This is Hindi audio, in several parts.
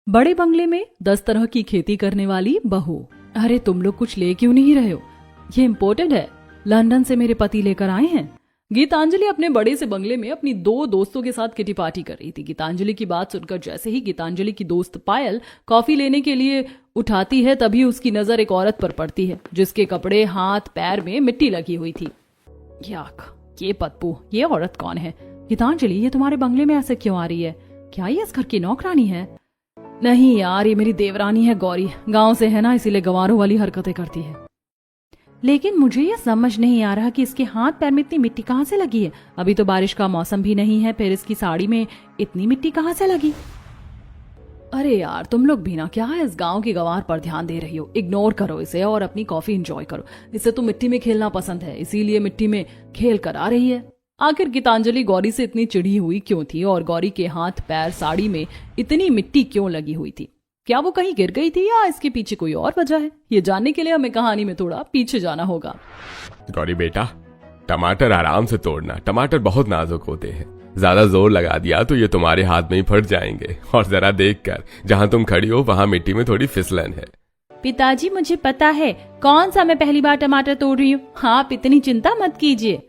बड़े बंगले में 10 तरह की खेती करने वाली बहू। अरे तुम लोग कुछ ले क्यों नहीं रहे हो? ये इम्पोर्टेड है, लंदन से मेरे पति लेकर आए हैं। गीतांजलि अपने बड़े से बंगले में अपनी 2 दोस्तों के साथ किटी पार्टी कर रही थी। गीतांजलि की बात सुनकर जैसे ही गीतांजलि की दोस्त पायल कॉफी लेने के लिए उठाती है, तभी उसकी नजर एक औरत पर पड़ती है जिसके कपड़े, हाथ पैर में मिट्टी लगी हुई थी। याक, ये पप्पू, ये औरत कौन है? गीतांजलि, ये तुम्हारे बंगले में ऐसे क्यों आ रही है? क्या ये इस घर की नौकरानी है? नहीं यार, ये मेरी देवरानी है गौरी। गांव से है ना, इसीलिए गंवारों वाली हरकतें करती है। लेकिन मुझे ये समझ नहीं आ रहा कि इसके हाथ पैर में इतनी मिट्टी कहाँ से लगी है। अभी तो बारिश का मौसम भी नहीं है, फिर इसकी साड़ी में इतनी मिट्टी कहाँ से लगी? अरे यार, तुम लोग भी ना क्या है इस गांव के गंवार पर ध्यान दे रही हो? इग्नोर करो इसे और अपनी कॉफी एंजॉय करो। इसे तो मिट्टी में खेलना पसंद है, इसीलिए मिट्टी में खेल कर आ रही है। आखिर गीतांजलि गौरी से इतनी चिढ़ी हुई क्यों थी और गौरी के हाथ पैर, साड़ी में इतनी मिट्टी क्यों लगी हुई थी? क्या वो कहीं गिर गई थी या इसके पीछे कोई और वजह है? ये जानने के लिए हमें कहानी में थोड़ा पीछे जाना होगा। गौरी बेटा, टमाटर आराम से तोड़ना। टमाटर बहुत नाजुक होते हैं, ज्यादा जोर लगा दिया तो ये तुम्हारे हाथ में ही फट जाएंगे। और जरा देखकर, जहाँ तुम खड़ी हो वहाँ मिट्टी में थोड़ी फिसलन है। पिताजी, मुझे पता है कौन सा मैं पहली बार टमाटर तोड़ रही हूँ। आप इतनी चिंता मत कीजिए।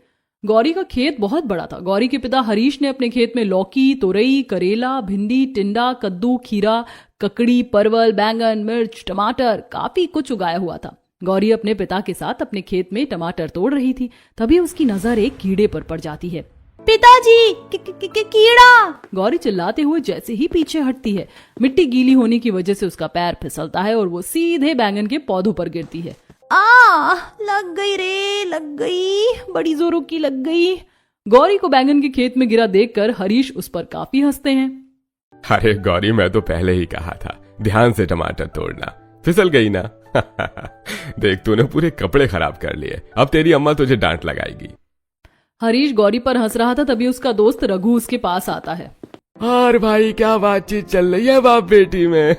गौरी का खेत बहुत बड़ा था। गौरी के पिता हरीश ने अपने खेत में लौकी, तोरई, करेला, भिंडी, टिंडा, कद्दू, खीरा, ककड़ी, परवल, बैंगन, मिर्च, टमाटर, काफी कुछ उगाया हुआ था। गौरी अपने पिता के साथ अपने खेत में टमाटर तोड़ रही थी, तभी उसकी नजर एक कीड़े पर पड़ जाती है। पिताजी, कीड़ा! गौरी चिल्लाते हुए जैसे ही पीछे हटती है, मिट्टी गीली होने की वजह से उसका पैर फिसलता है और वो सीधे बैंगन के पौधों पर गिरती है। लग गई रे, लग गई, बड़ी जोरों की लग गई। गौरी को बैंगन के खेत में गिरा देखकर हरीश उस पर काफी हंसते हैं। अरे गौरी, मैं तो पहले ही कहा था ध्यान से टमाटर तोड़ना। फिसल गई ना? देख, तूने पूरे कपड़े खराब कर लिए। अब तेरी अम्मा तुझे डांट लगाएगी। हरीश गौरी पर हंस रहा था, तभी उसका दोस्त रघु उसके पास आता है। और भाई, क्या बातचीत चल रही है बाप बेटी में?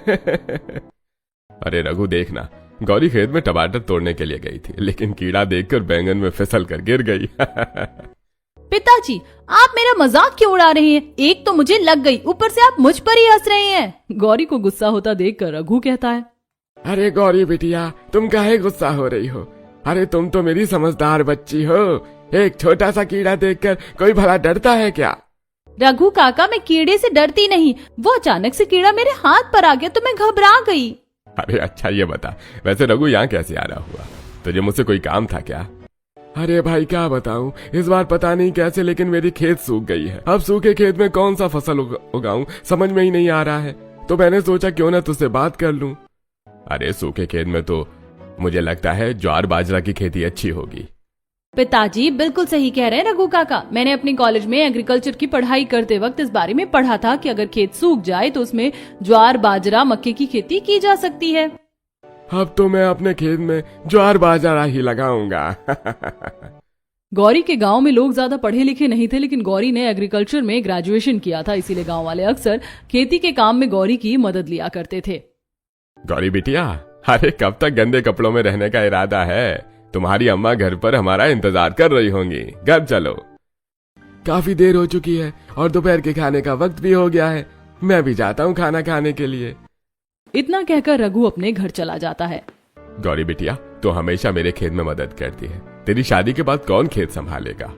अरे रघु, देखना, गौरी खेत में टमाटर तोड़ने के लिए गई थी, लेकिन कीड़ा देखकर बैंगन में फिसल कर गिर गई। पिताजी, आप मेरा मजाक क्यों उड़ा रहे हैं? एक तो मुझे लग गई, ऊपर से आप मुझ पर ही हंस रहे हैं। गौरी को गुस्सा होता देखकर रघु कहता है, अरे गौरी बिटिया, तुम काहे गुस्सा हो रही हो? अरे तुम तो मेरी समझदार बच्ची हो। एक छोटा सा कीड़ा देखकर कोई भला डरता है क्या? रघु काका, मैं कीड़े से डरती नहीं। वो अचानक से कीड़ा मेरे हाथ पर आ गया तो मैं घबरा गई। अरे अच्छा, ये बता, वैसे रघु यहाँ कैसे आ रहा हुआ? तुझे मुझसे कोई काम था क्या? अरे भाई, क्या बताऊं, इस बार पता नहीं कैसे लेकिन मेरी खेत सूख गई है। अब सूखे खेत में कौन सा फसल उगाऊं समझ में ही नहीं आ रहा है। तो मैंने सोचा क्यों ना तुझसे बात कर लूं। अरे सूखे खेत में तो मुझे लगता है ज्वार बाजरा की खेती अच्छी होगी। पिताजी बिल्कुल सही कह रहे हैं रघु काका। मैंने अपने कॉलेज में एग्रीकल्चर की पढ़ाई करते वक्त इस बारे में पढ़ा था कि अगर खेत सूख जाए तो उसमें ज्वार, बाजरा, मक्के की खेती की जा सकती है। अब तो मैं अपने खेत में ज्वार बाजरा ही लगाऊंगा। गौरी के गांव में लोग ज्यादा पढ़े लिखे नहीं थे, लेकिन गौरी ने एग्रीकल्चर में ग्रेजुएशन किया था, इसीलिए गांव वाले अक्सर खेती के काम में गौरी की मदद लिया करते थे। गौरी बिटिया, अरे कब तक गंदे कपड़ों में रहने का इरादा है? तुम्हारी अम्मा घर पर हमारा इंतजार कर रही होंगी। घर चलो। काफी देर हो चुकी है और दोपहर के खाने का वक्त भी हो गया है। मैं भी जाता हूँ खाना खाने के लिए। इतना कहकर रघु अपने घर चला जाता है। गौरी बिटिया, तो हमेशा मेरे खेत में मदद करती है। तेरी शादी के बाद कौन खेत संभालेगा?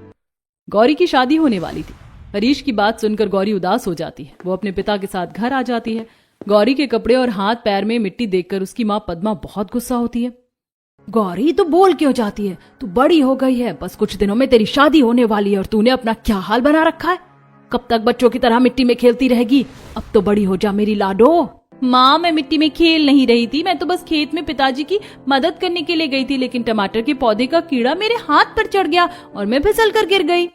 गौरी की शादी होने वाली थी। हरीश की बात सुनकर गौरी उदास हो जाती है। वो अपने पिता के साथ घर आ जाती है। गौरी के कपड़े और हाथ पैर में मिट्टी देखकर उसकी माँ पद्मा बहुत गुस्सा होती है। गौरी, तू बोल क्यों जाती है? तू बड़ी हो गई है, बस कुछ दिनों में तेरी शादी होने वाली है और तूने अपना क्या हाल बना रखा है? कब तक बच्चों की तरह मिट्टी में खेलती रहेगी? अब तो बड़ी हो जा मेरी लाडो। माँ, मैं मिट्टी में खेल नहीं रही थी, मैं तो बस खेत में पिताजी की मदद करने के लिए गई थी, लेकिन टमाटर के पौधे का कीड़ा मेरे हाथ पर चढ़ गया और मैं फिसल कर गिर गई।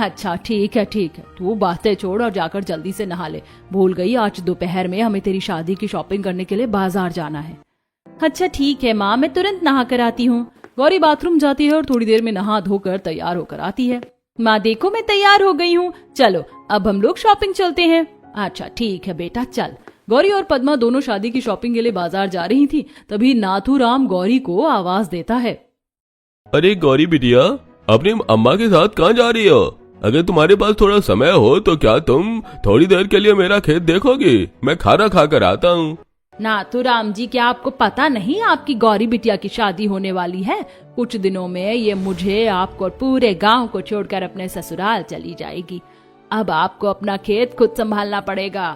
अच्छा ठीक है, तू बातें छोड़ और जाकर जल्दी से नहा ले। भूल गई, आज दोपहर में हमें तेरी शादी की शॉपिंग करने के लिए बाजार जाना है। अच्छा ठीक है माँ, मैं तुरंत नहा कर आती हूँ। गौरी बाथरूम जाती है और थोड़ी देर में नहा धोकर तैयार होकर आती है। माँ देखो, मैं तैयार हो गई हूँ, चलो अब हम लोग शॉपिंग चलते हैं। अच्छा ठीक है बेटा, चल। गौरी और पद्मा दोनों शादी की शॉपिंग के लिए बाजार जा रही थी, तभी नाथूराम गौरी को आवाज देता है। अरे गौरी बिटिया, अपनी अम्मा के साथ कहाँ जा रही हो? अगर तुम्हारे पास थोड़ा समय हो तो क्या तुम थोड़ी देर के लिए मेरा खेत देखोगी? मैं खाना खा कर आता हूँ। नाथूराम जी, क्या आपको पता नहीं आपकी गौरी बिटिया की शादी होने वाली है? कुछ दिनों में ये मुझे, आपको और पूरे गांव को छोड़कर अपने ससुराल चली जाएगी। अब आपको अपना खेत खुद संभालना पड़ेगा।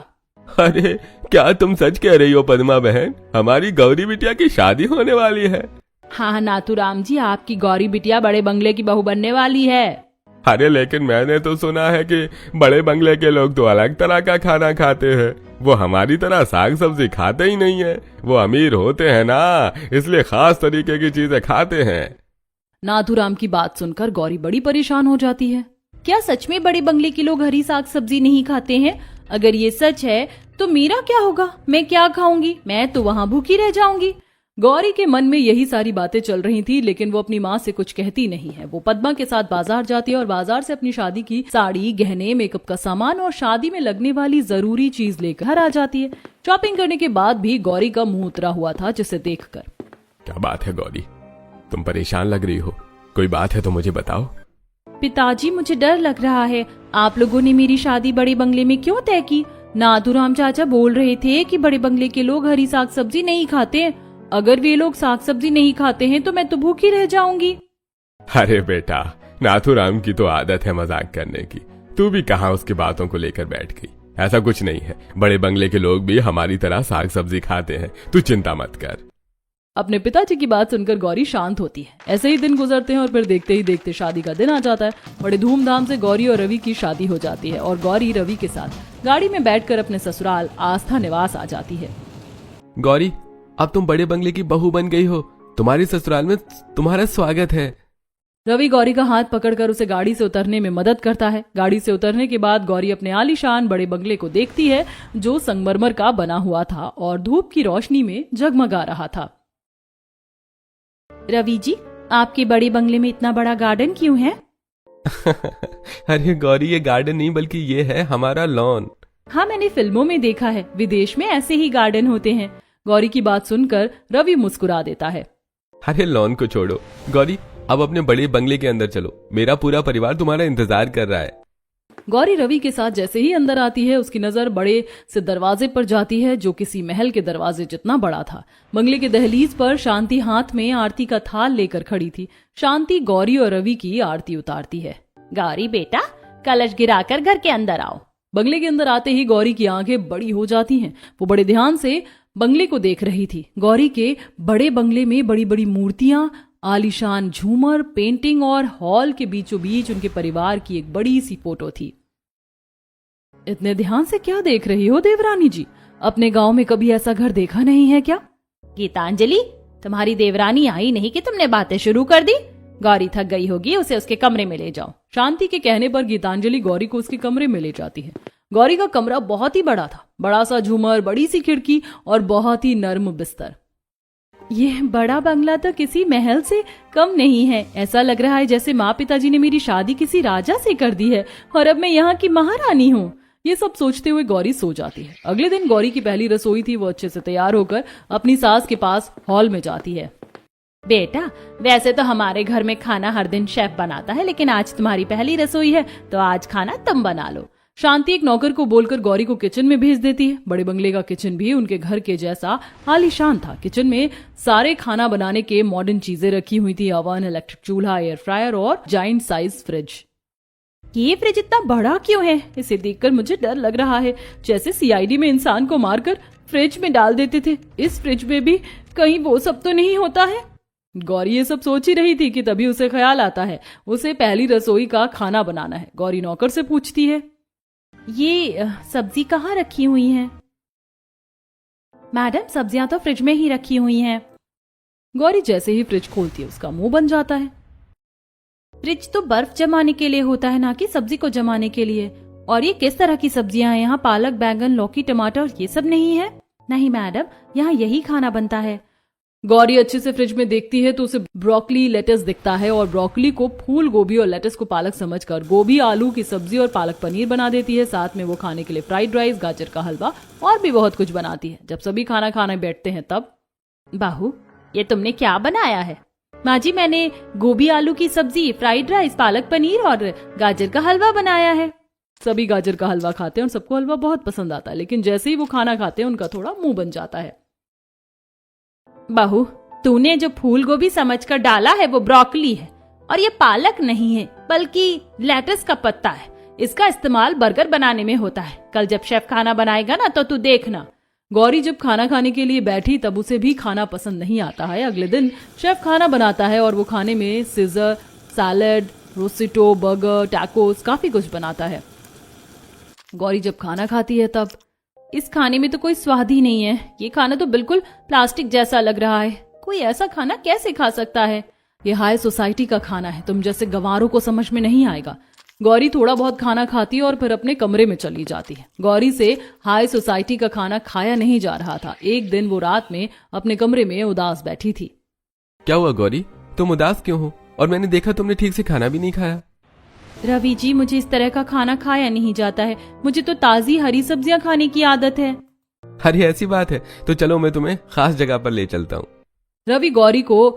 अरे क्या तुम सच कह रही हो पद्मा बहन? हमारी गौरी बिटिया की शादी होने वाली है? हाँ नाथूराम जी, आपकी गौरी बिटिया बड़े बंगले की बहू बनने वाली है। अरे लेकिन मैंने तो सुना है कि बड़े बंगले के लोग तो अलग तरह का खाना खाते हैं। वो हमारी तरह साग सब्जी खाते ही नहीं है। वो अमीर होते हैं ना, इसलिए खास तरीके की चीजें खाते हैं। नाथूराम की बात सुनकर गौरी बड़ी परेशान हो जाती है। क्या सच में बड़े बंगले के लोग हरी साग सब्जी नहीं खाते हैं? अगर ये सच है तो मेरा क्या होगा? मैं क्या खाऊंगी? मैं तो वहाँ भूखी रह जाऊंगी। गौरी के मन में यही सारी बातें चल रही थी, लेकिन वो अपनी माँ से कुछ कहती नहीं है। वो पद्मा के साथ बाजार जाती है और बाजार से अपनी शादी की साड़ी, गहने, मेकअप का सामान और शादी में लगने वाली जरूरी चीज लेकर घर आ जाती है। शॉपिंग करने के बाद भी गौरी का मुंह उतरा हुआ था, जिसे देखकर। क्या बात है गौरी, तुम परेशान लग रही हो? कोई बात है तो मुझे बताओ। पिताजी, मुझे डर लग रहा है। आप लोगों ने मेरी शादी बड़े बंगले में क्यों तय की? नाथूराम चाचा बोल रहे थे कि बड़े बंगले के लोग हरी साग सब्जी नहीं खाते। अगर वे लोग साग सब्जी नहीं खाते हैं तो मैं तो भूखी रह जाऊंगी। अरे बेटा, नाथूराम की तो आदत है मजाक करने की। तू भी कहाँ उसकी बातों को लेकर बैठ गई? ऐसा कुछ नहीं है, बड़े बंगले के लोग भी हमारी तरह साग सब्जी खाते हैं। तू चिंता मत कर। अपने पिताजी की बात सुनकर गौरी शांत होती है। ऐसे ही दिन गुजरते हैं और फिर देखते ही देखते शादी का दिन आ जाता है। बड़े धूमधाम से गौरी और रवि की शादी हो जाती है और गौरी रवि के साथ गाड़ी में बैठकर अपने ससुराल आस्था निवास आ जाती है। गौरी, अब तुम बड़े बंगले की बहू बन गई हो। तुम्हारे ससुराल में तुम्हारा स्वागत है। रवि गौरी का हाथ पकड़कर उसे गाड़ी से उतरने में मदद करता है। गाड़ी से उतरने के बाद गौरी अपने आलीशान बड़े बंगले को देखती है, जो संगमरमर का बना हुआ था और धूप की रोशनी में जगमगा रहा था। रवि जी, आपके बड़े बंगले में इतना बड़ा गार्डन क्यों है? अरे गौरी, ये गार्डन नहीं बल्कि ये है हमारा लॉन। हाँ, मैंने फिल्मों में देखा है, विदेश में ऐसे ही गार्डन होते हैं। गौरी की बात सुनकर रवि मुस्कुरा देता है। अरे लॉन को छोड़ो गौरी, अब अपने बड़े बंगले के अंदर चलो। मेरा पूरा परिवार तुम्हारा इंतजार कर रहा है। गौरी रवि के साथ जैसे ही अंदर आती है, उसकी नजर बड़े से दरवाजे पर जाती है, जो किसी महल के दरवाजे जितना बड़ा था। बंगले के दहलीज पर शांति हाथ में आरती का थाल लेकर खड़ी थी। शांति गौरी और रवि की आरती उतारती है। गौरी बेटा, कलश गिराकर घर के अंदर आओ। बंगले के अंदर आते ही गौरी की आंखें बड़ी हो जाती हैं। वो बड़े ध्यान से बंगले को देख रही थी। गौरी के बड़े बंगले में बड़ी बड़ी मूर्तियां, आलीशान झूमर, पेंटिंग और हॉल के बीचों बीच उनके परिवार की एक बड़ी सी फोटो थी। इतने ध्यान से क्या देख रही हो देवरानी जी? अपने गांव में कभी ऐसा घर देखा नहीं है क्या? गीतांजलि, तुम्हारी देवरानी आई नहीं कि तुमने बातें शुरू कर दी। गौरी थक गई होगी, उसे उसके कमरे में ले जाओ। शांति के कहने पर गीतांजलि गौरी को उसके कमरे में ले जाती है। गौरी का कमरा बहुत ही बड़ा था। बड़ा सा झूमर, बड़ी सी खिड़की और बहुत ही नर्म बिस्तर। यह बड़ा बंगला तो किसी महल से कम नहीं है। ऐसा लग रहा है जैसे माँ पिताजी ने मेरी शादी किसी राजा से कर दी है और अब मैं यहाँ की महारानी हूँ। ये सब सोचते हुए गौरी सो जाती है। अगले दिन गौरी की पहली रसोई थी। वो अच्छे से तैयार होकर अपनी सास के पास हॉल में जाती है। बेटा, वैसे तो हमारे घर में खाना हर दिन शेफ बनाता है, लेकिन आज तुम्हारी पहली रसोई है तो आज खाना तुम बना लो। शांति एक नौकर को बोलकर गौरी को किचन में भेज देती है। बड़े बंगले का किचन भी उनके घर के जैसा आलीशान था। किचन में सारे खाना बनाने के मॉडर्न चीजें रखी हुई थी। ओवन, इलेक्ट्रिक चूल्हा, एयर फ्रायर और जाइंट साइज फ्रिज। ये फ्रिज इतना बड़ा क्यों है? इसे देखकर मुझे डर लग रहा है, जैसे सीआईडी में इंसान को मारकर फ्रिज में डाल देते थे। इस फ्रिज में भी कहीं वो सब तो नहीं होता है? गौरी ये सब सोच ही रही थी कि तभी उसे ख्याल आता है उसे पहली रसोई का खाना बनाना है। गौरी नौकर से पूछती है, ये सब्जी कहाँ रखी हुई है? मैडम, सब्जियां तो फ्रिज में ही रखी हुई हैं। गौरी जैसे ही फ्रिज खोलती है, उसका मुंह बन जाता है। फ्रिज तो बर्फ जमाने के लिए होता है, ना कि सब्जी को जमाने के लिए। और ये किस तरह की सब्जियां हैं? यहाँ पालक, बैंगन, लौकी, टमाटर ये सब नहीं है? नहीं मैडम, यहाँ यही खाना बनता है। गौरी अच्छे से फ्रिज में देखती है तो उसे ब्रोकली, लेटस दिखता है और ब्रोकली को फूल गोभी और लेटस को पालक समझकर गोभी आलू की सब्जी और पालक पनीर बना देती है। साथ में वो खाने के लिए फ्राइड राइस, गाजर का हलवा और भी बहुत कुछ बनाती है। जब सभी खाना खाने बैठते हैं तब, बाहू, ये तुमने क्या बनाया है? माँ जी, मैंने गोभी आलू की सब्जी, फ्राइड राइस, पालक पनीर और गाजर का हलवा बनाया है। सभी गाजर का हलवा खाते हैं और सबको हलवा बहुत पसंद आता है, लेकिन जैसे ही वो खाना खाते हैं उनका थोड़ा मुंह बन जाता है। बहू, तूने जो फूल गोभी समझकर डाला है वो ब्रोकली है और ये पालक नहीं है बल्कि लेटस का पत्ता है। इसका इस्तेमाल बर्गर बनाने में होता है। कल जब शेफ खाना बनाएगा ना तो तू देखना। गौरी जब खाना खाने के लिए बैठी तब उसे भी खाना पसंद नहीं आता है। अगले दिन शेफ खाना बनाता है और वो खाने में सीजर, सैलेड, रोसिटो, बर्गर, टैकोस काफी कुछ बनाता है। गौरी जब खाना खाती है तब इस खाने में तो कोई स्वाद ही नहीं है। ये खाना तो बिल्कुल प्लास्टिक जैसा लग रहा है। कोई ऐसा खाना कैसे खा सकता है? ये हाई सोसाइटी का खाना है, तुम जैसे गंवारों को समझ में नहीं आएगा। गौरी थोड़ा बहुत खाना खाती है और फिर अपने कमरे में चली जाती है। गौरी से हाई सोसाइटी का खाना खाया नहीं जा रहा था। एक दिन वो रात में अपने कमरे में उदास बैठी थी। क्या हुआ गौरी, तुम उदास क्यों हो? और मैंने देखा तुमने ठीक से खाना भी नहीं खाया। रवि जी, मुझे इस तरह का खाना खाया नहीं जाता है। मुझे तो ताजी हरी सब्जियां खाने की आदत है। अरे ऐसी बात है तो चलो मैं तुम्हें खास जगह पर ले चलता हूँ। रवि गौरी को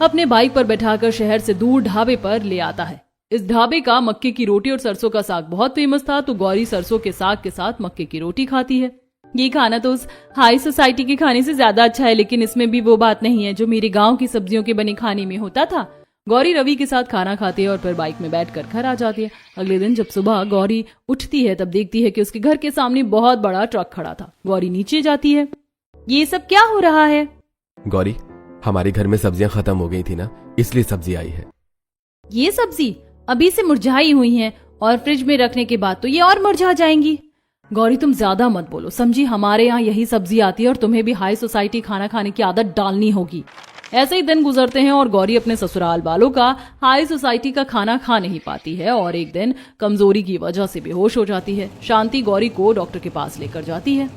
अपने बाइक पर बैठाकर शहर से दूर ढाबे पर ले आता है। इस ढाबे का मक्के की रोटी और सरसों का साग बहुत फेमस था, तो गौरी सरसों के साग के साथ मक्के की रोटी खाती है। ये खाना तो उस हाई सोसाइटी के खाने से ज्यादा अच्छा है, लेकिन इसमें भी वो बात नहीं है जो मेरे गांव की सब्जियों के बने खाने में होता था। गौरी रवि के साथ खाना खाती है और फिर बाइक में बैठकर घर आ जाती है। अगले दिन जब सुबह गौरी उठती है तब देखती है कि उसके घर के सामने बहुत बड़ा ट्रक खड़ा था। गौरी नीचे जाती है। ये सब क्या हो रहा है? गौरी, हमारे घर में सब्जियां खत्म हो गई थी ना, इसलिए सब्जी आई है। ये सब्जी अभी से मुरझाई हुई हैं और फ्रिज में रखने के बाद तो ये और मुरझा जाएंगी। गौरी, तुम ज्यादा मत बोलो। समझी, हमारे यहाँ यही सब्जी आती है और तुम्हें भी हाई सोसाइटी खाना खाने की आदत डालनी होगी। ऐसे ही दिन गुजरते हैं और गौरी अपने ससुराल वालों का हाई सोसाइटी का खाना खा नहीं पाती है और एक दिन कमजोरी की वजह से बेहोश हो जाती है। शांति गौरी को डॉक्टर के पास लेकर जाती है।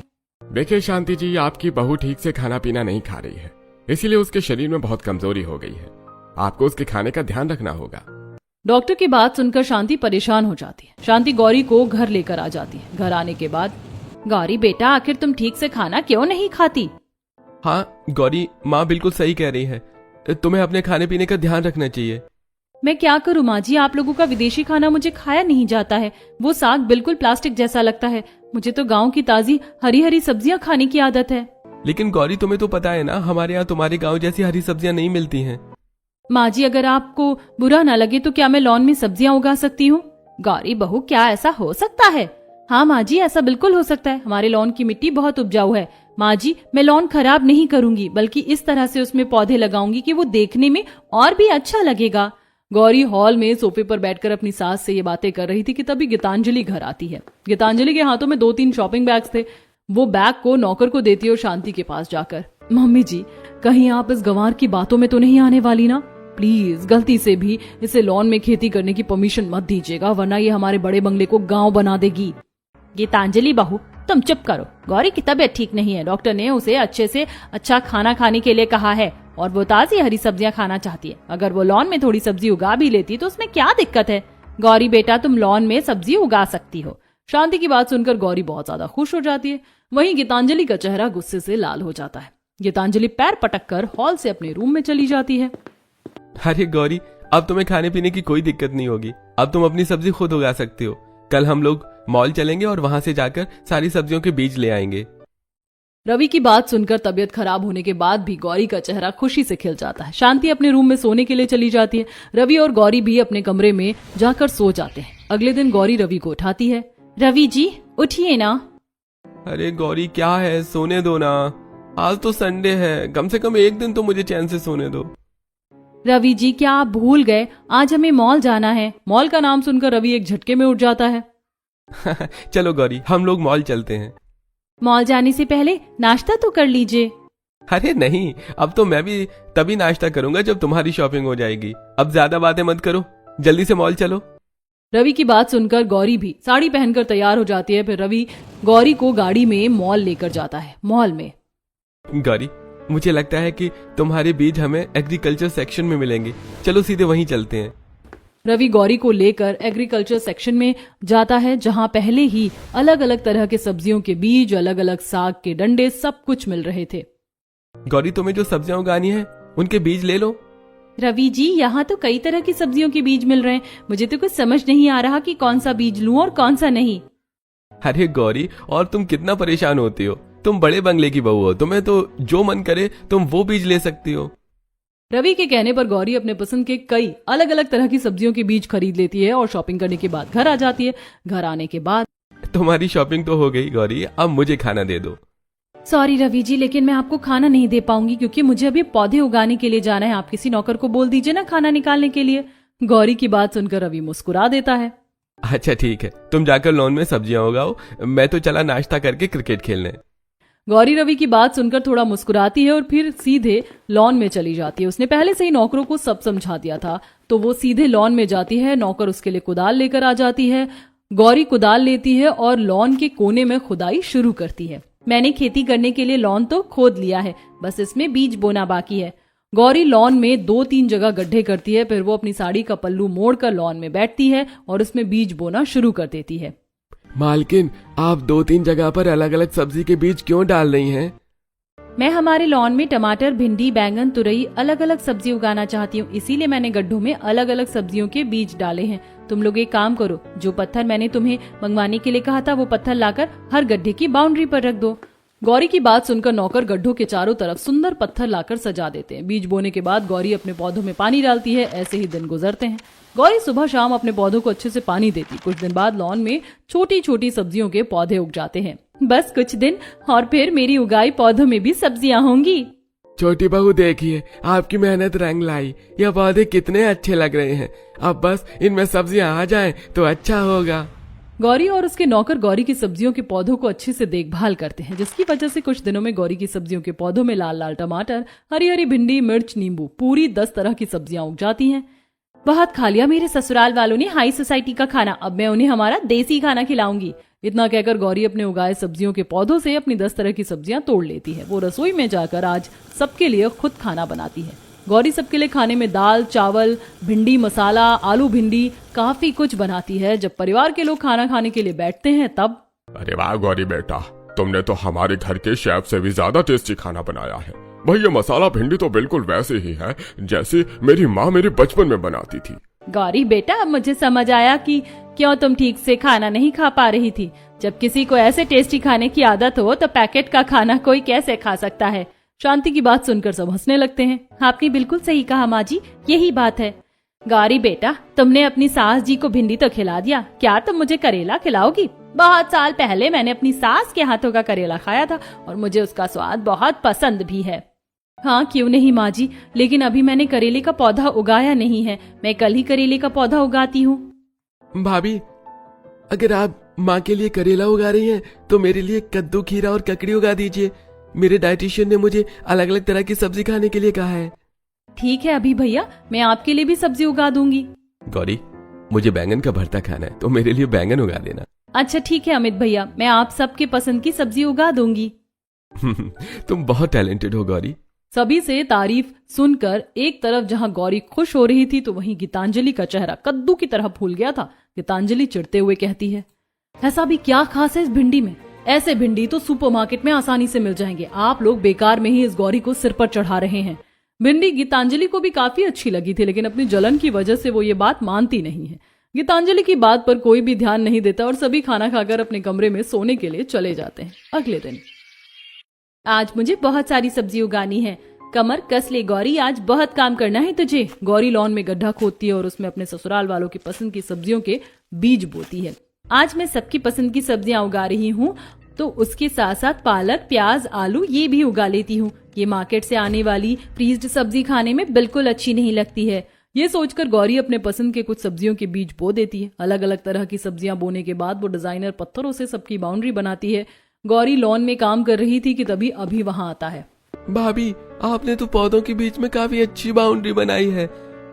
देखिए शांति जी, आपकी बहू ठीक से खाना पीना नहीं खा रही है, इसीलिए उसके शरीर में बहुत कमजोरी हो गई है। आपको उसके खाने का ध्यान रखना होगा। डॉक्टर की बात सुनकर शांति परेशान हो जाती है। शांति गौरी को घर लेकर आ जाती है। घर आने के बाद, गौरी बेटा, आखिर तुम ठीक से खाना क्यों नहीं खाती? हाँ गौरी, माँ बिल्कुल सही कह रही है, तुम्हें अपने खाने पीने का ध्यान रखना चाहिए। मैं क्या करूँ माँ जी, आप लोगों का विदेशी खाना मुझे खाया नहीं जाता है। वो साग बिल्कुल प्लास्टिक जैसा लगता है। मुझे तो गाँव की ताजी हरी हरी सब्जियाँ खाने की आदत है। लेकिन गौरी, तुम्हें तो पता है ना, हमारे यहाँ तुम्हारे गाँव जैसी हरी सब्जियां नहीं मिलती हैं। माँ जी, अगर आपको बुरा ना लगे तो क्या मैं लॉन में सब्जियां उगा सकती हूँ? गौरी बहू, क्या ऐसा हो सकता है? हाँ माँ जी, ऐसा बिल्कुल हो सकता है। हमारे लॉन की मिट्टी बहुत उपजाऊ है। माँ जी, मैं लॉन खराब नहीं करूंगी, बल्कि इस तरह से उसमें पौधे लगाऊंगी कि वो देखने में और भी अच्छा लगेगा। गौरी हॉल में सोफे पर बैठकर अपनी सास से ये बातें कर रही थी कि तभी गीतांजलि घर आती है। गीतांजलि के हाथों में 2-3 शॉपिंग बैग्स थे। वो बैग को नौकर को देती है और शांति के पास जाकर, मम्मी जी, कहीं आप इस गंवार की बातों में तो नहीं आने वाली ना? प्लीज गलती से भी इसे लॉन में खेती करने की परमिशन मत दीजिएगा, वरना ये हमारे बड़े बंगले को गांव बना देगी। गीतांजलि बहू, तुम चुप करो। गौरी की तबीयत ठीक नहीं है। डॉक्टर ने उसे अच्छे से अच्छा खाना खाने के लिए कहा है और वो ताजी हरी सब्जियां खाना चाहती है। अगर वो लॉन में थोड़ी सब्जी उगा भी लेती तो उसमें क्या दिक्कत है? गौरी बेटा, तुम लॉन में सब्जी उगा सकती हो। शांति की बात सुनकर गौरी बहुत ज्यादा खुश हो जाती है। वहीं गीतांजलि का चेहरा गुस्से से लाल हो जाता है। गीतांजलि पैर पटक कर हॉल से अपने रूम में चली जाती है। अरे गौरी, अब तुम्हें खाने पीने की कोई दिक्कत नहीं होगी। अब तुम अपनी सब्जी खुद उगा सकती हो। कल हम लोग मॉल चलेंगे और वहां से जाकर सारी सब्जियों के बीज ले आएंगे। रवि की बात सुनकर तबीयत खराब होने के बाद भी गौरी का चेहरा खुशी से खिल जाता है। शांति अपने रूम में सोने के लिए चली जाती है। रवि और गौरी भी अपने कमरे में जाकर सो जाते हैं। अगले दिन गौरी रवि को उठाती है। रवि जी, उठिए ना। अरे गौरी, क्या है, सोने दो ना। आज तो संडे है, कम से कम एक दिन तो मुझे चैन से सोने दो। रवि जी, क्या आप भूल गए? आज हमें मॉल जाना है। मॉल का नाम सुनकर रवि एक झटके में उठ जाता है। चलो गौरी, हम लोग मॉल चलते हैं। मॉल जाने से पहले नाश्ता तो कर लीजिए। अरे नहीं, अब तो मैं भी तभी नाश्ता करूंगा जब तुम्हारी शॉपिंग हो जाएगी। अब ज्यादा बातें मत करो, जल्दी से मॉल चलो। रवि की बात सुनकर गौरी भी साड़ी पहनकर तैयार हो जाती है। फिर रवि गौरी को गाड़ी में मॉल लेकर जाता है। मॉल में, गौरी, मुझे लगता है कि तुम्हारे बीज हमें एग्रीकल्चर सेक्शन में मिलेंगे। चलो सीधे वहीं चलते हैं। रवि गौरी को लेकर एग्रीकल्चर सेक्शन में जाता है, जहां पहले ही अलग अलग तरह के सब्जियों के बीज, अलग अलग साग के डंडे, सब कुछ मिल रहे थे। गौरी, तुम्हें जो सब्जियां उगानी है उनके बीज ले लो। रवि जी, यहाँ तो कई तरह की सब्जियों के बीज मिल रहे हैं। मुझे तो कुछ समझ नहीं आ रहा कि कौन सा बीज लूं और कौन सा नहीं। अरे गौरी, और तुम कितना परेशान होती हो? तुम बड़े बंगले की बहू हो, तुम्हें तो जो मन करे तुम वो बीज ले सकती हो। रवि के कहने पर गौरी अपने पसंद के कई अलग अलग तरह की सब्जियों के बीज खरीद लेती है और शॉपिंग करने के बाद घर आ जाती है। घर आने के बाद तुम्हारी शॉपिंग तो हो गई गौरी, अब मुझे खाना दे दो। सॉरी रवि जी, लेकिन मैं आपको खाना नहीं दे पाऊंगी क्योंकि मुझे अभी पौधे उगाने के लिए जाना है। आप किसी नौकर को बोल दीजिए ना खाना निकालने के लिए। गौरी की बात सुनकर रवि मुस्कुरा देता है। अच्छा ठीक है, तुम जाकर लॉन में सब्जियां उगाओ, मैं तो चला नाश्ता करके क्रिकेट खेलने। गौरी रवि की बात सुनकर थोड़ा मुस्कुराती है और फिर सीधे लॉन में चली जाती है। उसने पहले से ही नौकरों को सब समझा दिया था, तो वो सीधे लॉन में जाती है। नौकर उसके लिए कुदाल लेकर आ जाती है। गौरी कुदाल लेती है और लॉन के कोने में खुदाई शुरू करती है। मैंने खेती करने के लिए लॉन तो खोद लिया है, बस इसमें बीज बोना बाकी है। गौरी लॉन में 2-3 जगह गड्ढे करती है, फिर वो अपनी साड़ी का पल्लू मोड़कर लॉन में बैठती है और उसमें बीज बोना शुरू कर देती है। मालकिन, आप 2-3 जगह पर अलग अलग सब्जी के बीज क्यों डाल रही हैं? मैं हमारे लॉन में टमाटर, भिंडी, बैंगन, तुरई अलग अलग सब्जी उगाना चाहती हूँ, इसीलिए मैंने गड्ढों में अलग अलग सब्जियों के बीज डाले हैं। तुम लोग एक काम करो, जो पत्थर मैंने तुम्हें मंगवाने के लिए कहा था वो पत्थर लाकर हर गड्ढे की बाउंड्री पर रख दो। गौरी की बात सुनकर नौकर गड्ढों के चारों तरफ सुंदर पत्थर लाकर सजा देते हैं। बीज बोने के बाद गौरी अपने पौधों में पानी डालती है। ऐसे ही दिन गुजरते हैं। गौरी सुबह शाम अपने पौधों को अच्छे से पानी देती। कुछ दिन बाद लॉन में छोटी छोटी सब्जियों के पौधे उग जाते हैं। बस कुछ दिन और फिर मेरी उगाई पौधों में भी सब्जियां होंगी। छोटी बहू देखिए, आपकी मेहनत रंग लाई। यह पौधे कितने अच्छे लग रहे हैं। अब बस इनमें सब्जियां आ जाएं तो अच्छा होगा। गौरी और उसके नौकर गौरी की सब्जियों के पौधों को अच्छे से देखभाल करते हैं, जिसकी वजह से कुछ दिनों में गौरी की सब्जियों के पौधों में लाल लाल टमाटर, हरी हरी भिंडी, मिर्च, नींबू, पूरी 10 तरह की सब्जियां उग जाती हैं। बहुत खा लिया मेरे ससुराल वालों ने हाई सोसाइटी का खाना, अब मैं उन्हें हमारा देसी खाना खिलाऊंगी। इतना कहकर गौरी अपने उगाए सब्जियों के पौधों से अपनी 10 तरह की सब्जियां तोड़ लेती है। वो रसोई में जाकर आज सबके लिए खुद खाना बनाती है। गौरी सबके लिए खाने में दाल, चावल, भिंडी मसाला, आलू भिंडी, काफी कुछ बनाती है। जब परिवार के लोग खाना खाने के लिए बैठते हैं तब अरे वाह गौरी बेटा, तुमने तो हमारे घर के शेफ से भी ज्यादा टेस्टी खाना बनाया है। भाई ये मसाला भिंडी तो बिल्कुल वैसे ही है जैसे मेरी माँ मेरे बचपन में बनाती थी। गौरी बेटा, अब मुझे समझ आया कि क्यों तुम ठीक से खाना नहीं खा पा रही थी। जब किसी को ऐसे टेस्टी खाने की आदत हो तो पैकेट का खाना कोई कैसे खा सकता है। शांति की बात सुनकर सब हंसने लगते हैं। आपने बिल्कुल सही कहा माँ जी, यही बात है। गौरी बेटा, तुमने अपनी सास जी को भिंडी तो खिला दिया, क्या तुम मुझे करेला खिलाओगी? बहुत साल पहले मैंने अपनी सास के हाथों का करेला खाया था और मुझे उसका स्वाद बहुत पसंद भी है। हाँ क्यों नहीं माँ जी, लेकिन अभी मैंने करेले का पौधा उगाया नहीं है। मैं कल ही करेले का पौधा उगाती हूँ। भाभी, अगर आप माँ के लिए करेला उगा रही हैं तो मेरे लिए कद्दू, खीरा और ककड़ी उगा दीजिए। मेरे डाइटिशियन ने मुझे अलग अलग तरह की सब्जी खाने के लिए कहा है। ठीक है अभी भैया, मैं आपके लिए भी सब्जी उगा दूंगी। गौरी, मुझे बैंगन का भरता खाना है तो मेरे लिए बैंगन उगा देना। अच्छा ठीक है अमित भैया, मैं आप सबके पसंद की सब्जी उगा दूंगी। तुम बहुत टैलेंटेड हो गौरी। सभी से तारीफ सुनकर एक तरफ जहां गौरी खुश हो रही थी तो वहीं गीतांजलि का चेहरा कद्दू की तरह फूल गया था। गीतांजलि चिढ़ते हुए कहती है, ऐसा भी क्या खास है इस भिंडी में? ऐसे भिंडी तो सुपरमार्केट में आसानी से मिल जाएंगे। आप लोग बेकार में ही इस गौरी को सिर पर चढ़ा रहे हैं। भिंडी गीतांजलि को भी काफी अच्छी लगी थी, लेकिन अपनी जलन की वजह से वो ये बात मानती नहीं है। गीतांजलि की बात पर कोई भी ध्यान नहीं देता और सभी खाना खाकर अपने कमरे में सोने के लिए चले जाते हैं। अगले दिन, आज मुझे बहुत सारी सब्जी उगानी है। कमर कस ले गौरी, आज बहुत काम करना है तुझे। गौरी लॉन में गड्ढा खोदती है और उसमें अपने ससुराल वालों की पसंद की सब्जियों के बीज बोती है। आज मैं सबकी पसंद की सब्जियां उगा रही हूँ तो उसके साथ साथ पालक, प्याज, आलू ये भी उगा लेती हूँ। ये मार्केट से आने वाली फ्रीज्ड सब्जी खाने में बिल्कुल अच्छी नहीं लगती है। ये सोचकर गौरी अपने पसंद के कुछ सब्जियों के बीज बो देती है। अलग अलग तरह की सब्जियां बोने के बाद वो डिजाइनर पत्थरों से सबकी बाउंड्री बनाती है। गौरी लॉन में काम कर रही थी कि तभी अभी वहां आता है। भाभी, आपने तो पौधों के बीच में काफी अच्छी बाउंड्री बनाई है।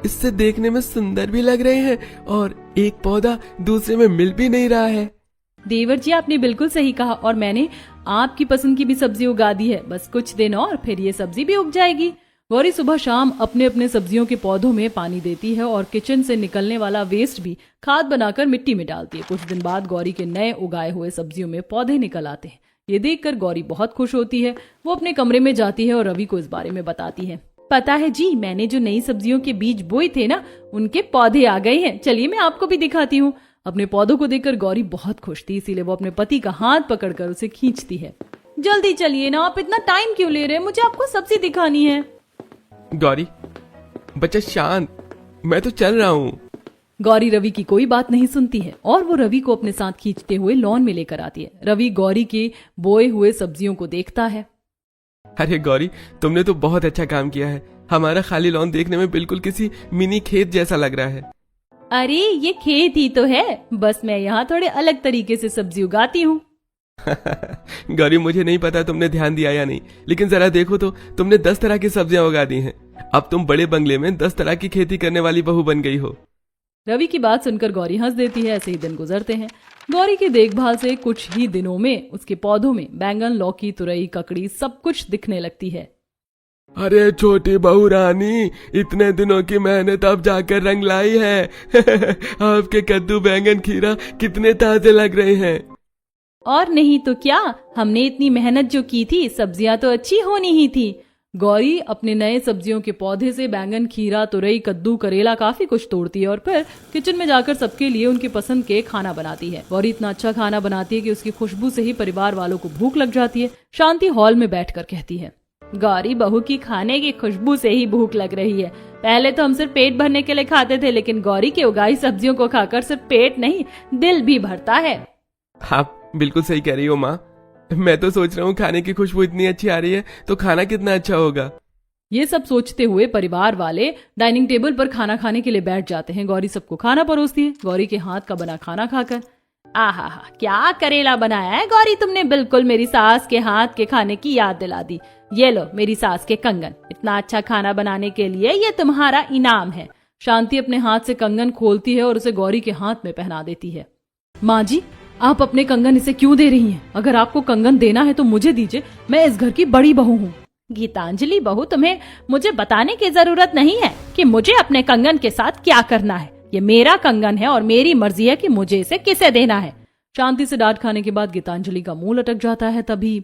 इससे देखने में सुंदर भी लग रहे हैं और एक पौधा दूसरे में मिल भी नहीं रहा है। देवर जी, आपने बिल्कुल सही कहा और मैंने आपकी पसंद की भी सब्जी उगा दी है। बस कुछ दिन और फिर ये सब्जी भी उग जाएगी। गौरी सुबह शाम अपने अपने सब्जियों के पौधों में पानी देती है और किचन से निकलने वाला वेस्ट भी खाद बनाकर मिट्टी में डालती है। कुछ दिन बाद गौरी के नए उगाए हुए सब्जियों में पौधे निकल आते हैं। ये देखकर गौरी बहुत खुश होती है। वो अपने कमरे में जाती है और रवि को इस बारे में बताती है। पता है जी, मैंने जो नई सब्जियों के बीज बोए थे ना, उनके पौधे आ गए हैं। चलिए मैं आपको भी दिखाती हूँ। अपने पौधों को देखकर गौरी बहुत खुश थी, इसीलिए वो अपने पति का हाथ पकड़कर उसे खींचती है। जल्दी चलिए ना, आप इतना टाइम क्यों ले रहे हैं? मुझे आपको सब्जी दिखानी है। गौरी बच्चा शांत, मैं तो चल रहा हूँ। गौरी रवि की कोई बात नहीं सुनती है और वो रवि को अपने साथ खींचते हुए लॉन में लेकर आती है। रवि गौरी के बोए हुए सब्जियों को देखता है। अरे गौरी, तुमने तो बहुत अच्छा काम किया है। हमारा खाली लॉन देखने में बिल्कुल किसी मिनी खेत जैसा लग रहा है। अरे ये खेत ही तो है, बस मैं यहाँ थोड़े अलग तरीके से सब्जी उगाती हूँ। गौरी, मुझे नहीं पता तुमने ध्यान दिया या नहीं, लेकिन जरा देखो तो तुमने 10 तरह की सब्जियां उगा दी हैं। अब तुम बड़े बंगले में 10 तरह की खेती करने वाली बहू बन गई हो। रवि की बात सुनकर गौरी हंस देती है। ऐसे ही दिन गुजरते हैं। गौरी की देखभाल से कुछ ही दिनों में उसके पौधों में बैंगन, लौकी, तुरई, ककड़ी सब कुछ दिखने लगती है। अरे छोटी बहू रानी, इतने दिनों की मेहनत अब जाकर रंग लाई है। आपके कद्दू, बैंगन, खीरा कितने ताजे लग रहे हैं। और नहीं तो क्या, हमने इतनी मेहनत जो की थी, सब्जियां तो अच्छी होनी ही थी। गौरी अपने नए सब्जियों के पौधे से बैंगन, खीरा, तुरई, कद्दू, करेला काफी कुछ तोड़ती है और फिर किचन में जाकर सबके लिए उनकी पसंद के खाना बनाती है। गौरी इतना अच्छा खाना बनाती है कि उसकी खुशबू से ही परिवार वालों को भूख लग जाती है। शांति हॉल में बैठकर कहती है, गौरी बहू की खाने की खुशबू से ही भूख लग रही है। पहले तो हम सिर्फ पेट भरने के लिए खाते थे, लेकिन गौरी की उगाई सब्जियों को खाकर सिर्फ पेट नहीं, दिल भी भरता है। आप बिल्कुल सही कह रही हो माँ। मैं तो सोच रहा हूँ खाने की खुशबू इतनी अच्छी आ रही है तो खाना कितना अच्छा होगा। ये सब सोचते हुए परिवार वाले डाइनिंग टेबल पर खाना खाने के लिए बैठ जाते हैं। गौरी सबको खाना परोसती है। गौरी के हाथ का बना खाना खाकर, आहा हा, क्या करेला बनाया है गौरी तुमने, बिल्कुल मेरी सास के हाथ के खाने की याद दिला दी। ये लो मेरी सास के कंगन, इतना अच्छा खाना बनाने के लिए ये तुम्हारा इनाम है। शांति अपने हाथ से कंगन खोलती है और उसे गौरी के हाथ में पहना देती है। माँ जी, आप अपने कंगन इसे क्यों दे रही हैं? अगर आपको कंगन देना है तो मुझे दीजिए, मैं इस घर की बड़ी बहू हूँ। गीतांजलि बहू, तुम्हें मुझे बताने की जरूरत नहीं है कि मुझे अपने कंगन के साथ क्या करना है। ये मेरा कंगन है और मेरी मर्जी है कि मुझे इसे किसे देना है। शांति से डांट खाने के बाद गीतांजलि का मुंह लटक जाता है। तभी,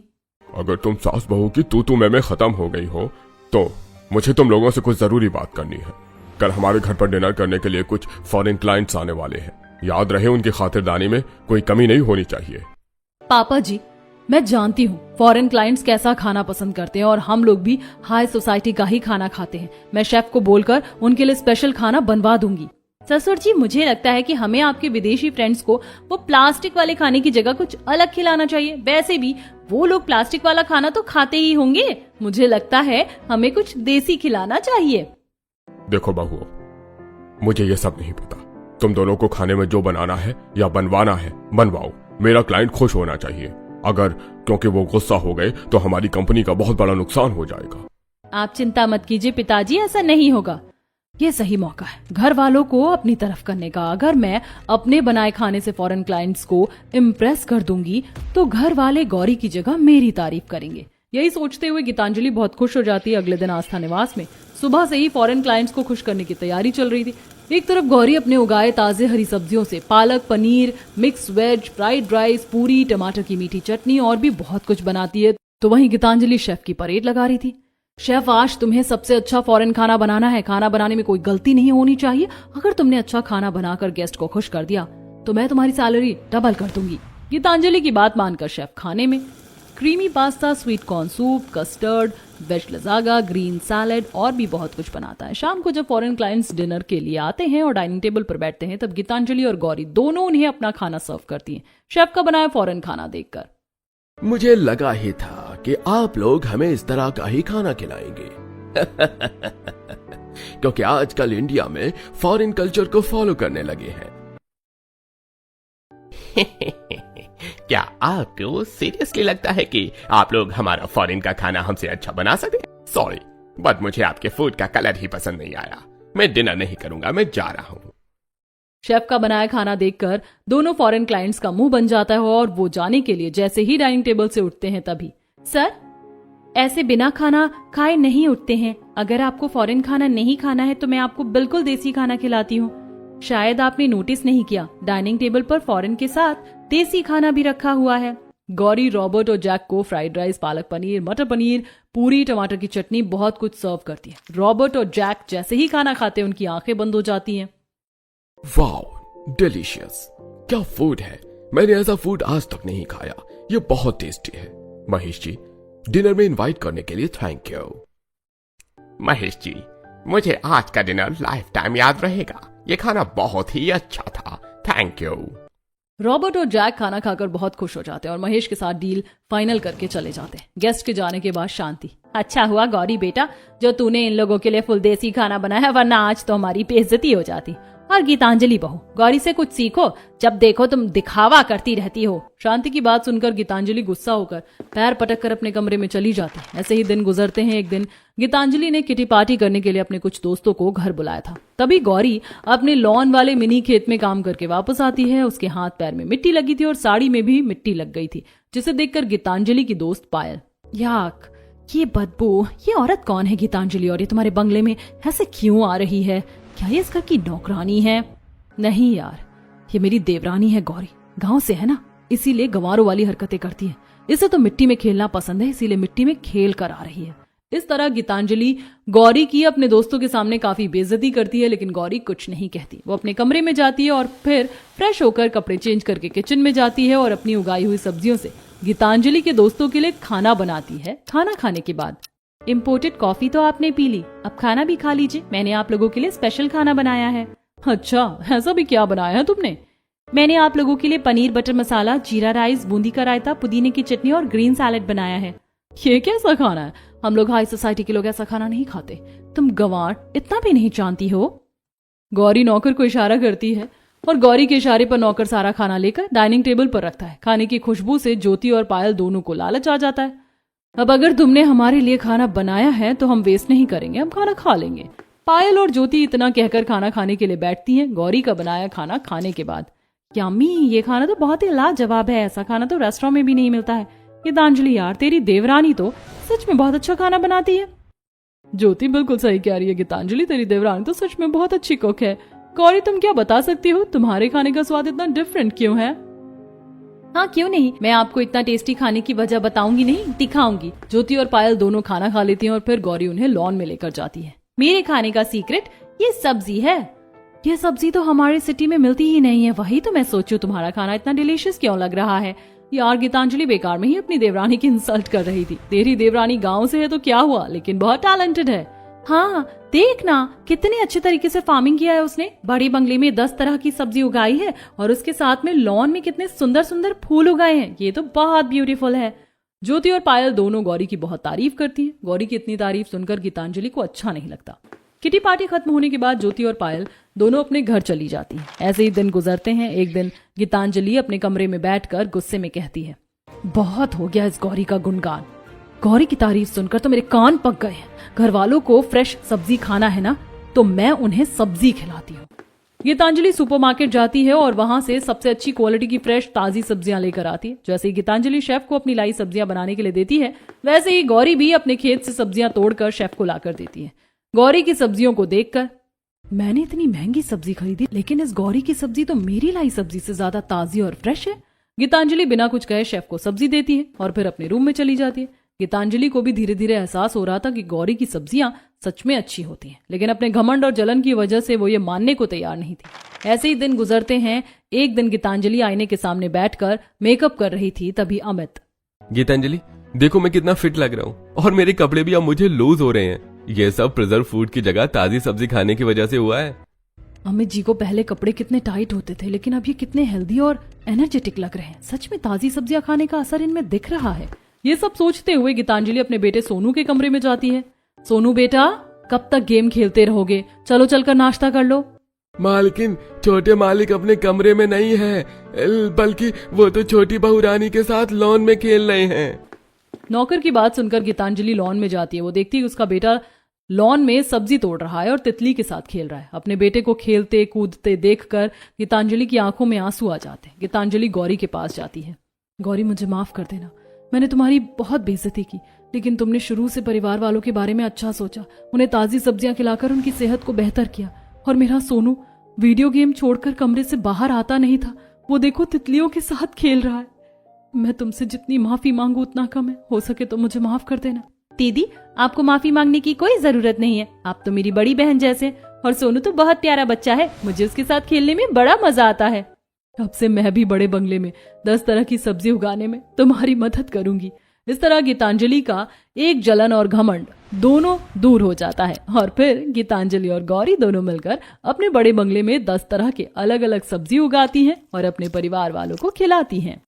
अगर तुम सास बहू की तू मैं खत्म हो गई हो तो मुझे तुम लोगों से कुछ जरूरी बात करनी है। कल हमारे घर पर डिनर करने के लिए कुछ फॉरेन क्लाइंट्स आने वाले हैं। याद रहे, उनकी खातिरदारी में कोई कमी नहीं होनी चाहिए। पापा जी, मैं जानती हूँ फॉरेन क्लाइंट्स कैसा खाना पसंद करते हैं और हम लोग भी हाई सोसाइटी का ही खाना खाते हैं। मैं शेफ को बोलकर उनके लिए स्पेशल खाना बनवा दूंगी। ससुर जी, मुझे लगता है कि हमें आपके विदेशी फ्रेंड्स को वो प्लास्टिक वाले खाने की जगह कुछ अलग खिलाना चाहिए। वैसे भी वो लोग प्लास्टिक वाला खाना तो खाते ही होंगे। मुझे लगता है हमें कुछ देसी खिलाना चाहिए। देखो बहू, मुझे ये सब नहीं पता। तुम दोनों को खाने में जो बनाना है या बनवाना है बनवाओ। मेरा क्लाइंट खुश होना चाहिए। अगर क्योंकि वो गुस्सा हो गए तो हमारी कंपनी का बहुत बड़ा नुकसान हो जाएगा। आप चिंता मत कीजिए पिताजी, ऐसा नहीं होगा। ये सही मौका है घर वालों को अपनी तरफ करने का। अगर मैं अपने बनाए खाने से फॉरेन क्लाइंट्स को इम्प्रेस कर दूंगी तो घर वाले गौरी की जगह मेरी तारीफ करेंगे। यही सोचते हुए गीतांजलि बहुत खुश हो जाती है। अगले दिन आस्था निवास में सुबह से ही फॉरेन क्लाइंट्स को खुश करने की तैयारी चल रही थी। एक तरफ गौरी अपने उगाए ताजे हरी सब्जियों से पालक, paneer, mix veg, fried rice, puri, टमाटर की मीठी चटनी और भी बहुत कुछ बनाती है, तो वहीं गीतांजलि शेफ की परेड लगा रही थी। शेफ, आज तुम्हें सबसे अच्छा फॉरेन खाना बनाना है। खाना बनाने में कोई गलती नहीं होनी चाहिए। अगर तुमने अच्छा खाना बनाकर गेस्ट को खुश कर दिया तो मैं तुम्हारी सैलरी डबल कर दूंगी। गीतांजलि की बात मानकर शेफ खाने में creamy pasta, sweet corn soup, custard, veg lasagna, green salad और भी बहुत कुछ बनाता है। शाम को जब फॉरेन क्लाइंट्स डिनर के लिए आते हैं और डाइनिंग टेबल पर बैठते हैं, तब गीतांजलि और गौरी दोनों उन्हें अपना खाना सर्व करती हैं, शेफ का बनाया फॉरेन खाना देखकर। मुझे लगा ही था कि आप लोग हमें इस तरह का ही खाना खिलाएंगे। क्योंकि आजकल इंडिया में फॉरेन कल्चर को फॉलो करने लगे हैं। क्या आपको सीरियसली लगता है कि आप लोग हमारा फॉरेन का खाना हमसे अच्छा बना सकते? सॉरी, बट मुझे आपके फूड का कलर ही पसंद नहीं आया। मैं डिनर नहीं करूंगा, मैं जा रहा हूँ। शेफ का बनाया खाना देखकर दोनों फॉरेन क्लाइंट्स का मुंह बन जाता है और वो जाने के लिए जैसे ही डाइनिंग टेबल से उठते हैं तभी, सर, ऐसे बिना खाना खाए नहीं उठते हैं। अगर आपको फॉरेन खाना नहीं खाना है तो मैं आपको बिल्कुल देसी खाना खिलाती हूँ। शायद आपने नोटिस नहीं किया, डाइनिंग टेबल पर फॉरेन के साथ देसी खाना भी रखा हुआ है। गौरी, रॉबर्ट और जैक को फ्राइड राइस, पालक पनीर, मटर पनीर, पूरी, टमाटर की चटनी, बहुत कुछ सर्व करती है। रॉबर्ट और जैक जैसे ही खाना खाते हैं उनकी आंखें बंद हो जाती हैं। वाओ, डिलीशियस, क्या फूड है। मैंने ऐसा फूड आज तक नहीं खाया। ये बहुत टेस्टी है। महेश जी, डिनर में इनवाइट करने के लिए थैंक यू। महेश जी, मुझे आज का डिनर लाइफ टाइम याद रहेगा। ये खाना बहुत ही अच्छा था। Thank you. रॉबर्ट और जैक खाना खाकर बहुत खुश हो जाते हैं और महेश के साथ डील फाइनल करके चले जाते हैं। गेस्ट के जाने के बाद शांति। अच्छा हुआ गौरी बेटा जो तूने इन लोगों के लिए फुल देसी खाना बनाया, वरना आज तो हमारी बेइज्जती हो जाती। और गीतांजलि बहू, गौरी से कुछ सीखो, जब देखो तुम दिखावा करती रहती हो। शांति की बात सुनकर गीतांजलि गुस्सा होकर पैर पटक कर अपने कमरे में चली जाती है। ऐसे ही दिन गुजरते हैं। एक दिन गीतांजलि ने किटी पार्टी करने के लिए अपने कुछ दोस्तों को घर बुलाया था। तभी गौरी अपने लॉन वाले मिनी खेत में काम करके वापस आती है। उसके हाथ पैर में मिट्टी लगी थी और साड़ी में भी मिट्टी लग गई थी, जिसे देखकर गीतांजलि की दोस्त पायल, याक, ये बदबू, ये औरत कौन है गीतांजलि, और ये तुम्हारे बंगले में ऐसे क्यों आ रही है? क्या ये इस घर की नौकरानी है? नहीं यार, ये मेरी देवरानी है गौरी। गांव से है ना, इसीलिए गंवारों वाली हरकतें करती है। इसे तो मिट्टी में खेलना पसंद है, इसीलिए मिट्टी में खेल कर आ रही है। इस तरह गीतांजलि गौरी की अपने दोस्तों के सामने काफी बेइज्जती करती है, लेकिन गौरी कुछ नहीं कहती। वो अपने कमरे में जाती है और फिर फ्रेश होकर कपड़े चेंज करके किचन में जाती है और अपनी उगाई हुई सब्जियों से गीतांजलि के दोस्तों के लिए खाना बनाती है। खाना खाने के बाद, इम्पोर्टेड कॉफी तो आपने पी ली, अब खाना भी खा लीजिए, मैंने आप लोगों के लिए स्पेशल खाना बनाया है। अच्छा, ऐसा भी क्या बनाया है तुमने? मैंने आप लोगों के लिए पनीर बटर मसाला, जीरा राइस, बूंदी का रायता, पुदीने की चटनी और ग्रीन सैलेड बनाया है। ये कैसा खाना है? हम लोग हाई सोसाइटी के लोग ऐसा खाना नहीं खाते। तुम गंवार इतना भी नहीं जानती हो। गौरी नौकर को इशारा करती है और गौरी के इशारे पर नौकर सारा खाना लेकर डाइनिंग टेबल पर रखता है। खाने की खुशबू से ज्योति और पायल दोनों को लालच आ जाता है। अब अगर तुमने हमारे लिए खाना बनाया है तो हम वेस्ट नहीं करेंगे, हम खाना खा लेंगे। पायल और ज्योति इतना कहकर खाना खाने के लिए बैठती हैं। गौरी का बनाया खाना खाने के बाद, यम्मी, ये खाना तो बहुत ही लाजवाब है, ऐसा खाना तो रेस्टोरेंट में भी नहीं मिलता है। गीतांजलि यार, तेरी देवरानी तो सच में बहुत अच्छा खाना बनाती है। ज्योति बिल्कुल सही कह रही है गीतांजलि, तेरी देवरानी तो सच में बहुत अच्छी कुक है। गौरी, तुम क्या बता सकती हो तुम्हारे खाने का स्वाद इतना डिफरेंट क्यों है? हाँ, क्यों नहीं, मैं आपको इतना टेस्टी खाने की वजह बताऊंगी, नहीं दिखाऊंगी। ज्योति और पायल दोनों खाना खा लेती हैं और फिर गौरी उन्हें लॉन में लेकर जाती है। मेरे खाने का सीक्रेट ये सब्जी है। ये सब्जी तो हमारे सिटी में मिलती ही नहीं है, वही तो मैं सोचूं तुम्हारा खाना इतना डिलीशियस क्यों लग रहा है। यार गीतांजलि बेकार में ही अपनी देवरानी की इंसल्ट कर रही थी। तेरी देवरानी गांव से है तो क्या हुआ, लेकिन बहुत टैलेंटेड है। हाँ देखना कितने अच्छे तरीके से फार्मिंग किया है उसने। बड़ी बंगले में 10 तरह की सब्जी उगाई है और उसके साथ में लॉन में कितने सुंदर सुंदर फूल उगाए हैं, ये तो बहुत ब्यूटीफुल है। ज्योति और पायल दोनों गौरी की बहुत तारीफ करती है। गौरी की इतनी तारीफ सुनकर गीतांजलि को अच्छा नहीं लगता। किटी पार्टी खत्म होने के बाद ज्योति और पायल दोनों अपने घर चली जाती हैं। ऐसे ही दिन गुजरते हैं। एक दिन गीतांजलि अपने कमरे में बैठकर गुस्से में कहती है, बहुत हो गया इस गौरी का गुणगान। गौरी की तारीफ सुनकर तो मेरे कान पक गए हैं। घर वालों को फ्रेश सब्जी खाना है ना, तो मैं उन्हें सब्जी खिलाती हूँ। गीतांजलि सुपरमार्केट जाती है और वहां से सबसे अच्छी क्वालिटी की फ्रेश ताजी सब्जियां लेकर आती है। जैसे ही गीतांजलि शेफ को अपनी लाई सब्जियां बनाने के लिए देती है, वैसे ही गौरी भी अपने खेत से सब्जियां तोड़कर शेफ को लाकर देती है। गौरी की सब्जियों को देखकर, मैंने इतनी महंगी सब्जी खरीदी, लेकिन इस गौरी की सब्जी तो मेरी लाई सब्जी से ज्यादा ताजी और फ्रेश है। गीतांजलि बिना कुछ कहे शेफ को सब्जी देती है और फिर अपने रूम में चली जाती है। गीतांजलि को भी धीरे धीरे एहसास हो रहा था कि गौरी की सब्जियां सच में अच्छी होती हैं, लेकिन अपने घमंड और जलन की वजह से वो ये मानने को तैयार नहीं थी। ऐसे ही दिन गुजरते हैं। एक दिन गीतांजलि आईने के सामने बैठकर मेकअप कर रही थी, तभी अमित, गीतांजलि देखो मैं कितना फिट लग रहा हूँ और मेरे कपड़े भी अब मुझे लूज हो रहे हैं। ये सब प्रिजर्व फूड की जगह ताजी सब्जी खाने की वजह से हुआ है। अमित जी को पहले कपड़े कितने टाइट होते थे, लेकिन अब ये कितने हेल्दी और एनर्जेटिक लग रहे हैं। सच में ताजी सब्जियां खाने का असर इनमें दिख रहा है। ये सब सोचते हुए गीतांजलि अपने बेटे सोनू के कमरे में जाती है। सोनू बेटा, कब तक गेम खेलते रहोगे? चलो चलकर नाश्ता कर लो। मालकिन, छोटे मालिक अपने कमरे में नहीं है, बल्कि वो तो छोटी बहू रानी के साथ लॉन में खेल रहे हैं। नौकर की बात सुनकर गीतांजलि लॉन में जाती है। वो देखती है उसका बेटा लॉन में सब्जी तोड़ रहा है और तितली के साथ खेल रहा है। अपने बेटे को खेलते कूदते देखकर गीतांजलि की आंखों में आंसू आ जाते हैं। गीतांजलि गौरी के पास जाती है। गौरी, मुझे माफ कर देना, मैंने तुम्हारी बहुत बेइज्जती की, लेकिन तुमने शुरू से परिवार वालों के बारे में अच्छा सोचा, उन्हें ताजी सब्जियां खिलाकर उनकी सेहत को बेहतर किया। और मेरा सोनू वीडियो गेम छोड़कर कमरे से बाहर आता नहीं था, वो देखो तितलियों के साथ खेल रहा है। मैं तुमसे जितनी माफी मांगू उतना कम है, हो सके तो मुझे माफ कर देना। दीदी, आपको माफी मांगने की कोई जरूरत नहीं है, आप तो मेरी बड़ी बहन जैसे, और सोनू तो बहुत प्यारा बच्चा है, मुझे उसके साथ खेलने में बड़ा मजा आता है। अब से मैं भी बड़े बंगले में 10 तरह की सब्जी उगाने में तुम्हारी मदद करूंगी। इस तरह गीतांजलि का एक जलन और घमंड दोनों दूर हो जाता है और फिर गीतांजलि और गौरी दोनों मिलकर अपने बड़े बंगले में 10 तरह के अलग अलग सब्जी उगाती हैं और अपने परिवार वालों को खिलाती हैं।